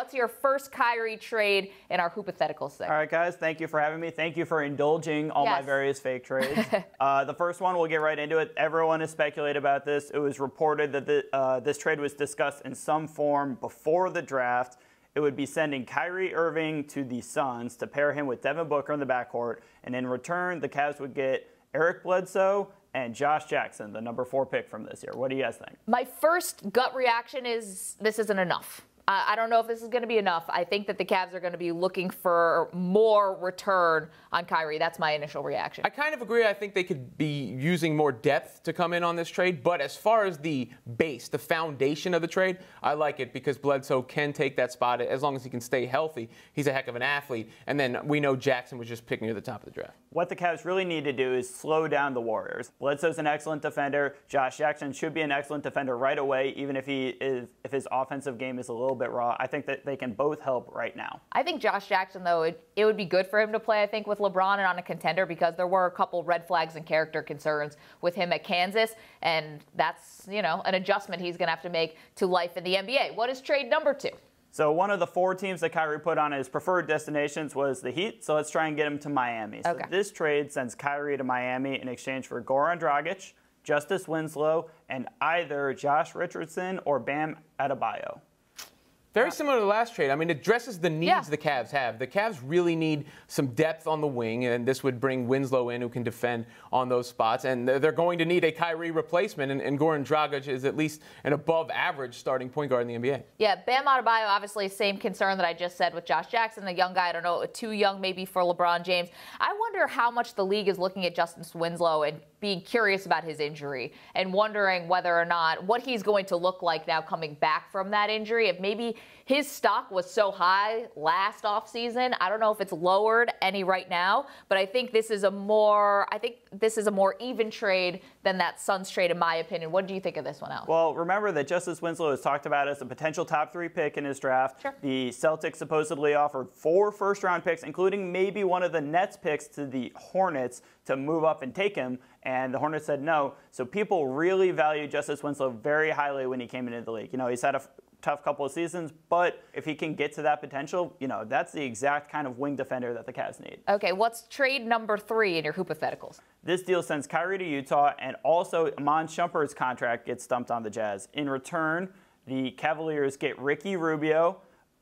what's your first Kyrie trade in our hypothetical segment? All right, guys, thank you for having me. Thank you for indulging all my various fake trades. The first one, we'll get right into it. Everyone has speculated about this. It was reported that this trade was discussed in some form before the draft. It would be sending Kyrie Irving to the Suns to pair him with Devin Booker in the backcourt, and in return, the Cavs would get Eric Bledsoe and Josh Jackson, the number 4 pick from this year. What do you guys think? My first gut reaction is this isn't enough. I don't know if this is going to be enough. I think that the Cavs are going to be looking for more return on Kyrie. That's my initial reaction. I kind of agree. I think they could be using more depth to come in on this trade. But as far as the base, the foundation of the trade, I like it because Bledsoe can take that spot as long as he can stay healthy. He's a heck of an athlete. And then we know Jackson was just picked near the top of the draft. What the Cavs really need to do is slow down the Warriors. Bledsoe's an excellent defender. Josh Jackson should be an excellent defender right away, even if his offensive game is a little bit raw. I think that they can both help right now. I think Josh Jackson, though, it would be good for him to play, I think, with LeBron and on a contender because there were a couple red flags and character concerns with him at Kansas, and that's, an adjustment he's going to have to make to life in the NBA. What is trade number 2? So one of the 4 teams that Kyrie put on his preferred destinations was the Heat, so let's try and get him to Miami. So this trade sends Kyrie to Miami in exchange for Goran Dragic, Justice Winslow, and either Josh Richardson or Bam Adebayo. Very similar to the last trade. I mean, it addresses the needs the Cavs have. The Cavs really need some depth on the wing, and this would bring Winslow in who can defend on those spots. And they're going to need a Kyrie replacement, and Goran Dragic is at least an above-average starting point guard in the NBA. Yeah, Bam Adebayo, obviously, same concern that I just said with Josh Jackson, the young guy, I don't know, too young maybe for LeBron James. I wonder how much the league is looking at Justice Winslow and being curious about his injury and wondering whether or not what he's going to look like now coming back from that injury. If maybe his stock was so high last offseason, I don't know if it's lowered any right now, but I think this is a more even trade than that Suns trade, in my opinion. What do you think of this one, Alex? Well, remember that Justice Winslow is talked about as a potential top 3 pick in his draft. Sure. The Celtics supposedly offered 4 first-round picks, including maybe one of the Nets picks to the Hornets to move up and take him, and the Hornets said no. So people really value Justice Winslow very highly when he came into the league. He's had a tough couple of seasons, but if he can get to that potential, that's the exact kind of wing defender that the Cavs need. Okay, what's trade number 3 in your hypotheticals? This deal sends Kyrie to Utah, and also Iman Shumpert's contract gets dumped on the Jazz. In return, the Cavaliers get Ricky Rubio,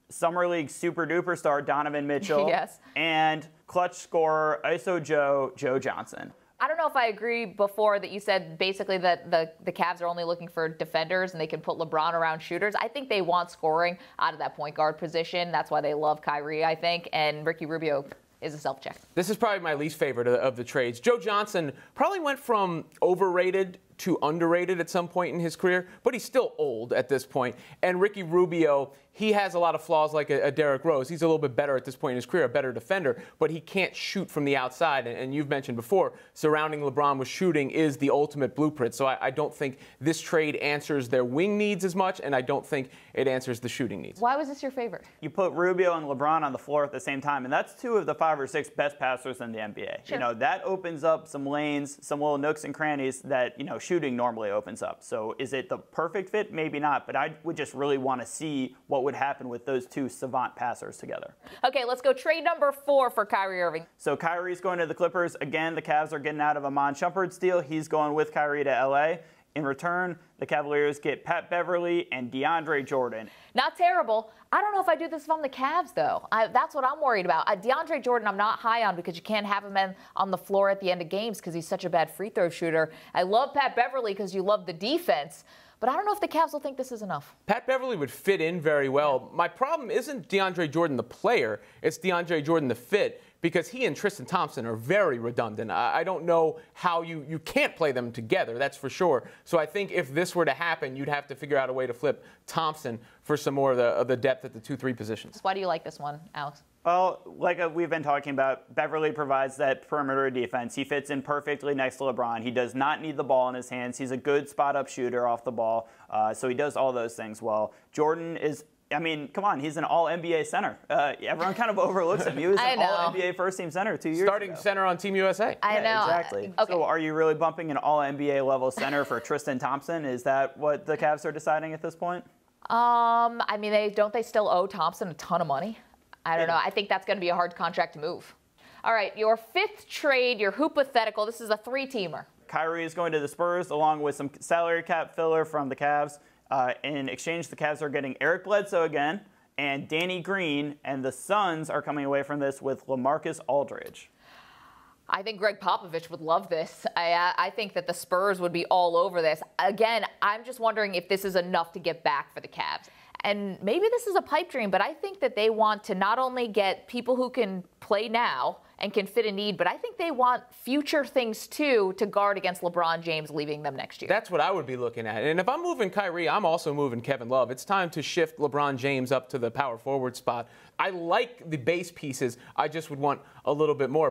Summer League super-duper star Donovan Mitchell, and clutch scorer ISO Joe Johnson. I don't know if I agree before that you said basically that the Cavs are only looking for defenders and they can put LeBron around shooters. I think they want scoring out of that point guard position. That's why they love Kyrie, I think, and Ricky Rubio is a self-check. This is probably my least favorite of the trades. Joe Johnson probably went from overrated to underrated at some point in his career, but he's still old at this point. And Ricky Rubio, he has a lot of flaws like a Derrick Rose. He's a little bit better at this point in his career, a better defender, but he can't shoot from the outside. And you've mentioned before, surrounding LeBron with shooting is the ultimate blueprint. So I don't think this trade answers their wing needs as much, and I don't think it answers the shooting needs. Why was this your favorite? You put Rubio and LeBron on the floor at the same time, and that's 2 of the 5 or 6 best passers in the NBA. Sure. That opens up some lanes, some little nooks and crannies that, shooting normally opens up. So is it the perfect fit? Maybe not, but I would just really want to see what would happen with those 2 savant passers together. Okay, let's go trade number 4 for Kyrie Irving. So Kyrie's going to the Clippers. Again, the Cavs are getting out of Iman Shumpert's deal. He's going with Kyrie to LA. In return, the Cavaliers get Pat Beverly and DeAndre Jordan. Not terrible. I don't know if I do this if I'm the Cavs, though. That's what I'm worried about. DeAndre Jordan, I'm not high on because you can't have him on the floor at the end of games because he's such a bad free throw shooter. I love Pat Beverly because you love the defense. But I don't know if the Cavs will think this is enough. Pat Beverly would fit in very well. My problem isn't DeAndre Jordan the player. It's DeAndre Jordan the fit, because he and Tristan Thompson are very redundant. I don't know how you can't play them together, that's for sure. So I think if this were to happen, you'd have to figure out a way to flip Thompson for some more of the depth at the 2-3 positions. Why do you like this one, Alex? Well, like we've been talking about, Beverly provides that perimeter defense. He fits in perfectly next to LeBron. He does not need the ball in his hands. He's a good spot-up shooter off the ball, so he does all those things well. Jordan is, come on, he's an all-NBA center. Everyone kind of overlooks him. He was an all-NBA first-team center 2 years ago. Starting center on Team USA. I know. Exactly. Okay. So are you really bumping an all-NBA level center for Tristan Thompson? Is that what the Cavs are deciding at this point? I mean, don't they still owe Thompson a ton of money? I don't know. I think that's going to be a hard contract to move. All right, your fifth trade, your hypothetical. This is a three-teamer. Kyrie is going to the Spurs along with some salary cap filler from the Cavs. In exchange, the Cavs are getting Eric Bledsoe again and Danny Green, and the Suns are coming away from this with LaMarcus Aldridge. I think Greg Popovich would love this. I think that the Spurs would be all over this. Again, I'm just wondering if this is enough to get back for the Cavs. And maybe this is a pipe dream, but I think that they want to not only get people who can play now and can fit a need, but I think they want future things too to guard against LeBron James leaving them next year. That's what I would be looking at. And if I'm moving Kyrie, I'm also moving Kevin Love. It's time to shift LeBron James up to the power forward spot. I like the base pieces. I just would want a little bit more.